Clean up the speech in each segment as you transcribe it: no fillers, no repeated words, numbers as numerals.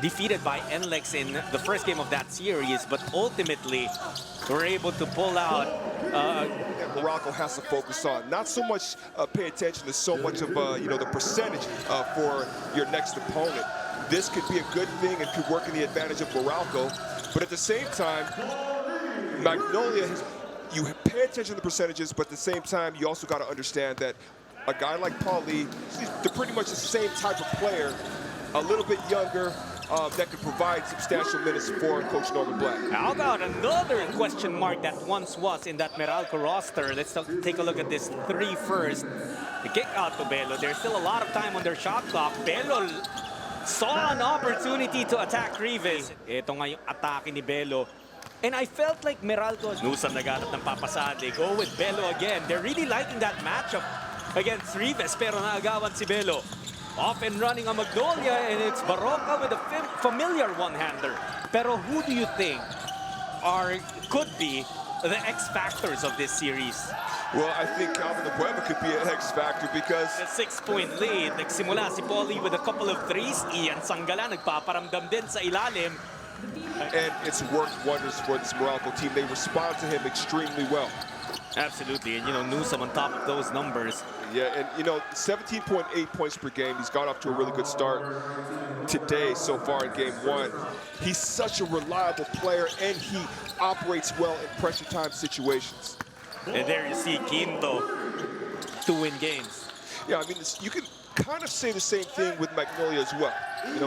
defeated by NLEX in the first game of that series, but ultimately were able to pull out. Meralco has to focus on not so much pay attention to so much of the percentage for your next opponent. This could be a good thing and could work in the advantage of Meralco, but at the same time, Magnolia you pay attention to the percentages, but at the same time, you also got to understand that a guy like Paulie, they're pretty much the same type of player, a little bit younger, that could provide substantial minutes for Coach Norman Black. How about another question mark that once was in that Meralco roster? Let's take a look at this 3 first. The kick out to Belo. There's still a lot of time on their shot clock. Belo saw an opportunity to attack Rivas. Ito nga yung atake ni Belo. And I felt like Meralco, Nusam naganap ng papasad. They go with Belo again. They're really liking that matchup against Rivas, pero naagawan si Belo. Off and running on Magnolia, and it's Barroca with a familiar one-hander. Pero who do you think could be the X-factors of this series? Well, I think Calvin Abueva could be an X-factor because... A 6-point lead. Nagsimula si Paulie with a couple of threes. Ian Sangala nagpaparamdam din sa ilalim. And it's worked wonders for this Meralco team. They respond to him extremely well. Absolutely, and Nusam on top of those numbers. Yeah, and 17.8 points per game. He's got off to a really good start today so far in game 1. He's such a reliable player, and he operates well in pressure time situations. And there you see Quinto to win games. Yeah, I mean, you can kind of say the same thing with Magnolia as well.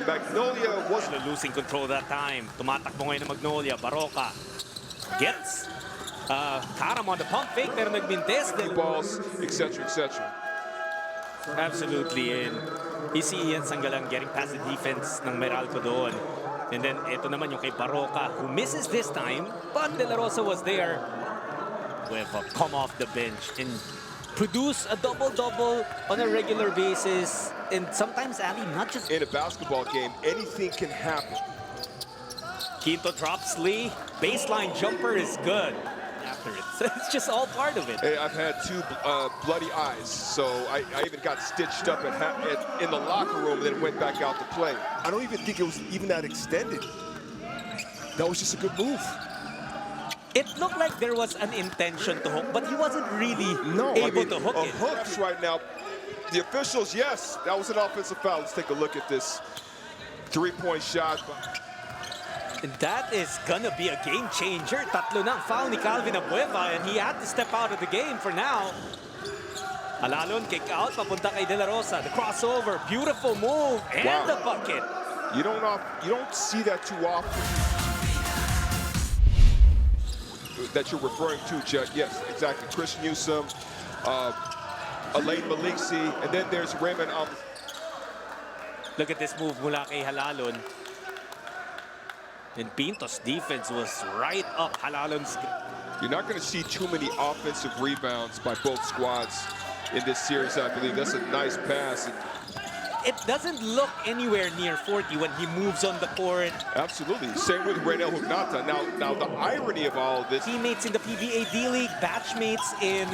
Magnolia wasn't losing control that time. Tumatakbo ngayon ng Magnolia. Barroca gets Karam on the pump fake, pero nagbintes. Balls, etc., etc. Absolutely, and you see Ian Sangalang getting past the defense ng Meralco doon. And then ito naman yung kay Barroca, who misses this time, but De La Rosa was there with a come off the bench and produce a double-double on a regular basis. And sometimes, Ali, not just... In a basketball game, anything can happen. Quinto drops Lee. Baseline jumper is good. After it. So it's just all part of it. Hey, I've had 2 bloody eyes, so I even got stitched up in the locker room and then went back out to play. I don't even think it was even that extended. That was just a good move. It looked like there was an intention to hook, but he wasn't really able to hook it. Hooks right now. The officials, yes, that was an offensive foul. Let's take a look at this 3-point shot. That is gonna be a game changer. Tatlo na ang foul ni Calvin Abueva, and he had to step out of the game for now. Alalon, kick out, papunta kay De La Rosa. The crossover, beautiful move, and the bucket. You don't see that too often. That you're referring to, Judd. Yes, exactly. Chris Newsom, Alain Maliksi, and then there's Raymond. Look at this move mula kay Halalon. And Pinto's defense was right up Halalon's. You're not going to see too many offensive rebounds by both squads in this series, I believe. That's a nice pass. It doesn't look anywhere near 40 when he moves on the court. Absolutely. Same with Reynel Hugnata. Now the irony of all of this. Teammates in the PBA D-League, batchmates in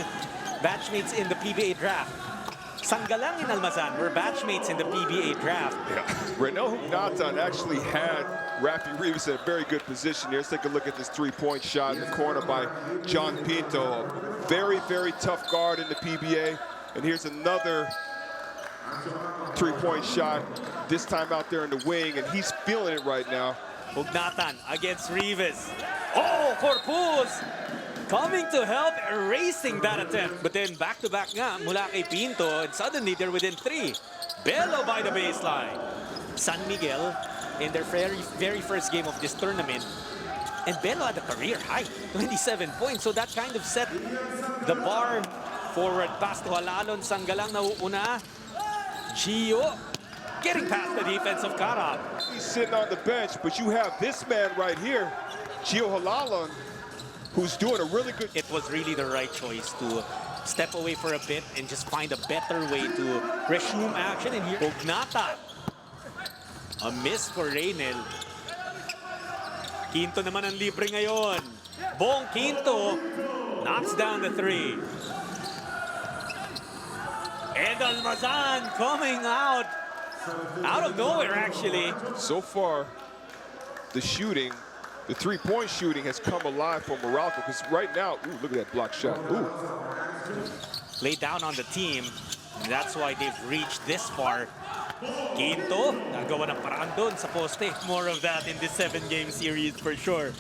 the PBA draft. Sangalang and Almazan were batchmates in the PBA draft. Yeah. Reynel Hugnata actually had Rafi Rivas in a very good position here. Let's take a look at this 3-point shot in the corner by John Pinto. Very, very tough guard in the PBA. And here's another 3-point shot, this time out there in the wing, and he's feeling it right now. Hugnatan against Rivas. Oh, Corpus coming to help, erasing that attempt. But then back-to-back nga mula kay Pinto, and suddenly they're within 3. Belo by the baseline. San Miguel in their very first game of this tournament. And Belo had a career high, 27 points. So that kind of set the bar. Forward pass to Halalon, Sangalang nauuna. Gio getting past the defense of Karab. He's sitting on the bench, but you have this man right here, Gio Halalon, who's doing a really good... It was really the right choice to step away for a bit and just find a better way to resume action. And here, Hugnata. A miss for Reynel. Quinto naman ang libre ngayon. Bong Quinto knocks down the 3. And Almazan coming out Out of nowhere, actually. So far, the shooting, the three-point shooting has come alive for Meralco, because right now, ooh, look at that block shot. Ooh. Lay down on the team. And that's why they've reached this far. Quinto, nagawa ng paraan doon sa poste. More of that in this 7-game series for sure.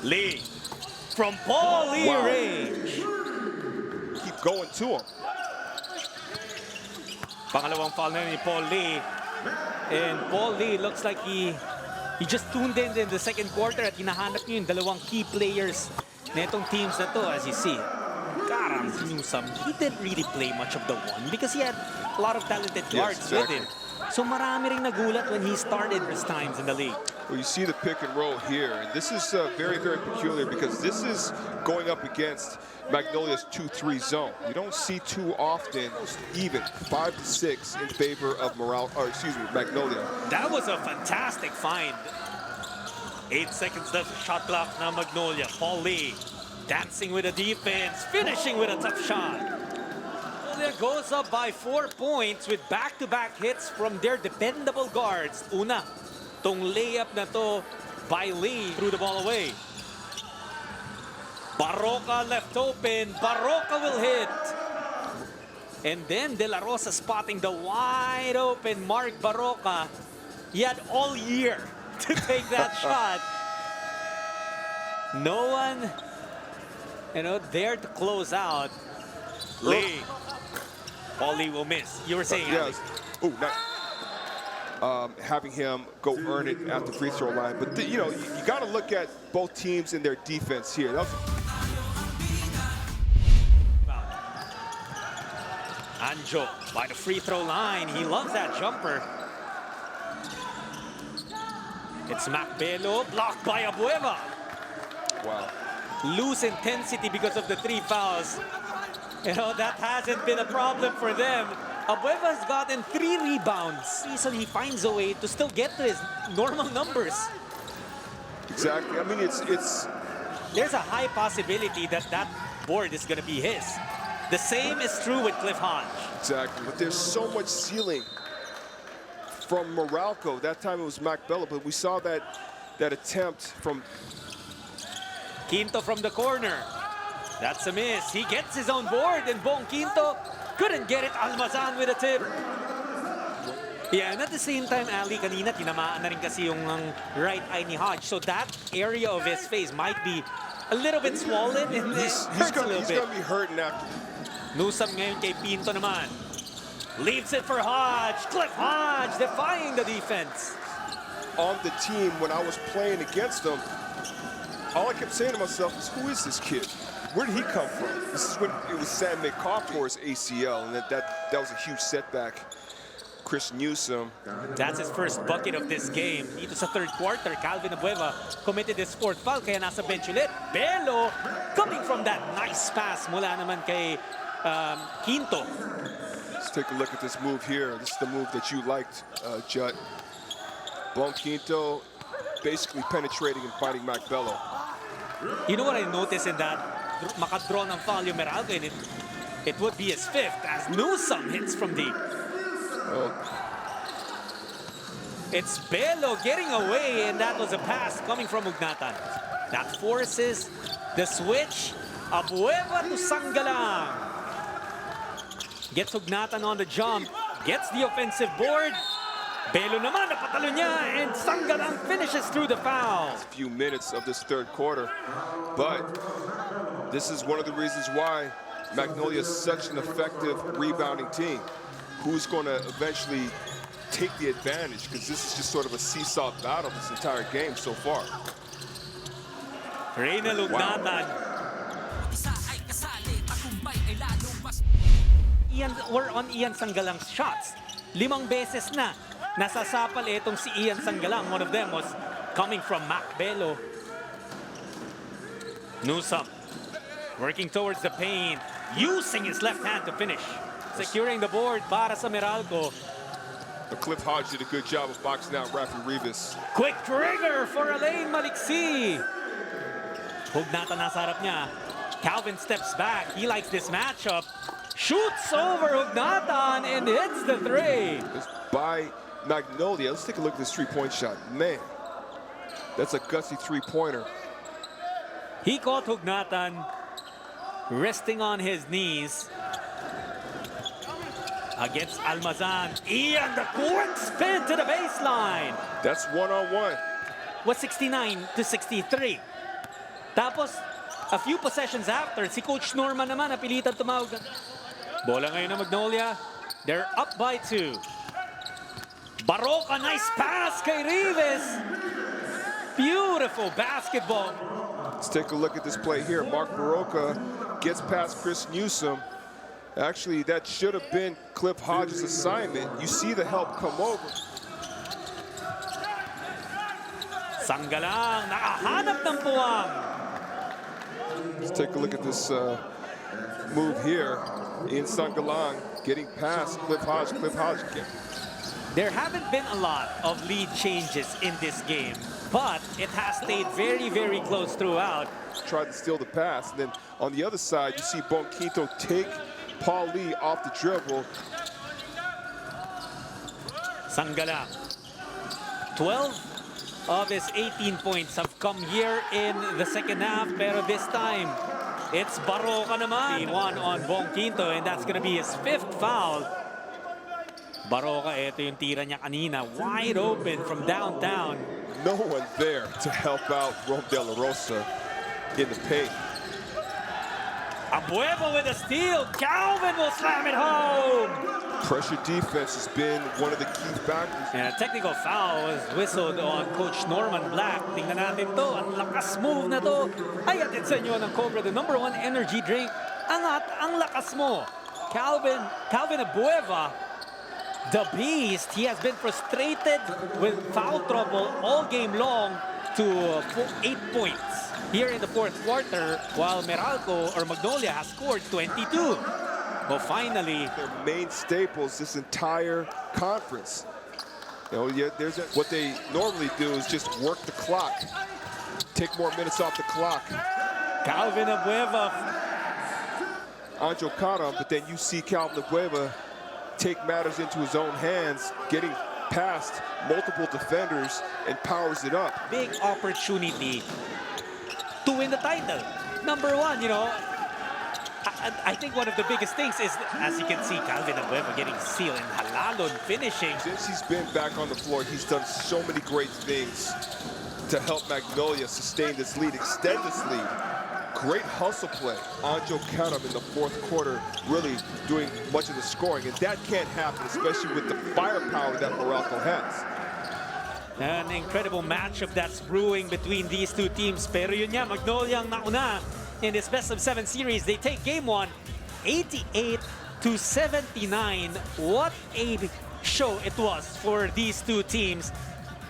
Lee, from Paul Lee Wow. range. Keep going to him. Pangalawang foul na ni Paul Lee. And Paul Lee looks like he just tuned in the second quarter at hinahanap niyo yung dalawang key players na itong teams na to, as you see. Karang Newsome, he didn't really play much of the one because he had a lot of talented guards with him. So marami ring nagulat when he started his times in the league. Well, you see the pick and roll here, and this is very, very peculiar because this is going up against Magnolia's 2-3 zone. You don't see too often even 5 to 6 in favor of Magnolia. That was a fantastic find. 8 seconds left, shot clock na Magnolia. Paul Lee dancing with the defense, finishing with a tough shot. Magnolia goes up by 4 points with back-to-back hits from their dependable guards. Una, tong layup na to by Lee, threw the ball away. Barroca left open, Barroca will hit. And then De La Rosa spotting the wide open Mark Barroca. He had all year to take that shot. No one, there to close out. Lee. Paul Lee will miss. You were saying, yes. Oh, having him go earn it at the free throw line. But, you got to look at both teams and their defense here. Anjo by the free throw line. He loves that jumper. It's Macbelo, blocked by Abueva. Wow. Loose intensity because of the 3 fouls. That hasn't been a problem for them. Abueva has gotten 3 rebounds. So he finds a way to still get to his normal numbers. Exactly. I mean, it's There's a high possibility that that board is going to be his. The same is true with Cliff Hodge. Exactly. But there's so much ceiling from Meralco. That time it was Macbella, but we saw that attempt from Quinto from the corner. That's a miss. He gets his own board, and Bong Quinto couldn't get it. Almazan with a tip. Yeah, and at the same time, Ali, kanina tinamaan na rin kasi yung right eye ni Hodge. So that area of his face might be a little bit swollen, and he's gonna be hurting after. Newsome ngayon kay Pinto naman. Leaves it for Hodge. Cliff Hodge defying the defense. On the team, when I was playing against them, all I kept saying to myself is, who is this kid? Where did he come from? This is when it was Sam McCobb for his ACL, and that was a huge setback. Chris Newsome. That's his first bucket of this game. Dito sa third quarter, Calvin Abueva committed his 4th foul, kaya nasa bench ulit. Belo coming from that nice pass mula naman kay Quinto. Let's take a look at this move here. This is the move that you liked, Judd. Bong Quinto basically penetrating and fighting Macbello. You know what I noticed in that? Makadraw ng foul yung Meralco, and it would be his 5th as Newsome hits from deep. It's Belo getting away, and that was a pass coming from Ugnatan. That forces the switch. Abueva to Sangalang. Gets Ugnatan on the jump. Gets the offensive board. Belo naman, napatalo niya, and Sangalang finishes through the foul. A few minutes of this third quarter, but this is one of the reasons why Magnolia is such an effective rebounding team. Who's going to eventually take the advantage, because this is just sort of a seesaw battle this entire game so far. Reynel Ugnatan. We're on Ian Sangalang's shots. 5 beses na nasasapal itong si Ian Sangalang. One of them was coming from Macbelo. Newsome working towards the paint, using his left hand to finish. Securing the board para sa Meralco. But Cliff Hodge did a good job of boxing out Rafi Rivas. Quick trigger for Alain Maliksi. Ugnatan nasa harap niya. Calvin steps back. He likes this matchup. Shoots over Ugnatan and hits the 3. by Magnolia. Let's take a look at this three-point shot. Man, that's a gutsy three-pointer. He caught Hugnatan resting on his knees against Almazan. Ian, the quick spin to the baseline. That's one-on-one. Was 69 to 63. Tapos, a few possessions after, si Coach Norman naman napilitan tumawag. Bola ngayon ng Magnolia. They're up by 2. Baroka, nice pass kay Rives. Beautiful basketball. Let's take a look at this play here. Mark Baroka gets past Chris Newsom. Actually, that should have been Cliff Hodges' assignment. You see the help come over. Sanggalang, nakahanap ng puwang. Let's take a look at this move here. In Sanggalang getting past Cliff Hodges. Cliff Hodges. There haven't been a lot of lead changes in this game, but it has stayed very, very close throughout. Tried to steal the pass. And then on the other side, you see Bonquito take Paul Lee off the dribble. Sanggalang. 12 of his 18 points have come here in the second half, pero this time, it's Baroka naman. One on Bonquito, and that's gonna be his 5th foul. Baroka, ito yung tira niya kanina. Wide open from downtown. No one there to help out Rome De La Rosa in the paint. Abueva with a steal. Calvin will slam it home. Pressure defense has been one of the key factors. And a technical foul was whistled on Coach Norman Black. Tingnan natin to. Ang lakas move na to. Ay, atid sa inyo ng Cobra, the #1 energy drink. Angat ang lakas mo. Calvin Abueva, the beast. He has been frustrated with foul trouble all game long to 8 points here in the 4th quarter, while Meralco or Magnolia has scored 22. Well, finally, their main staples this entire conference. You know, what they normally do is just work the clock, take more minutes off the clock. Calvin Abueva. Anjo Karam, but then you see Calvin Abueva take matters into his own hands, getting past multiple defenders and powers it up. Big opportunity to win the title. #1, you know, I think one of the biggest things is, as you can see, Calvin Abueva getting sealed and Halalon finishing. Since he's been back on the floor, he's done so many great things to help Magnolia sustain this lead, extend this lead. Great hustle play. Anjo Karam in the 4th quarter really doing much of the scoring, and that can't happen, especially with the firepower that Meralco has. An incredible matchup that's brewing between these two teams. Pero yun nga, Magnolia ang nauna in this best-of-7 series. They take game 1, 88 to 79. What a show it was for these two teams.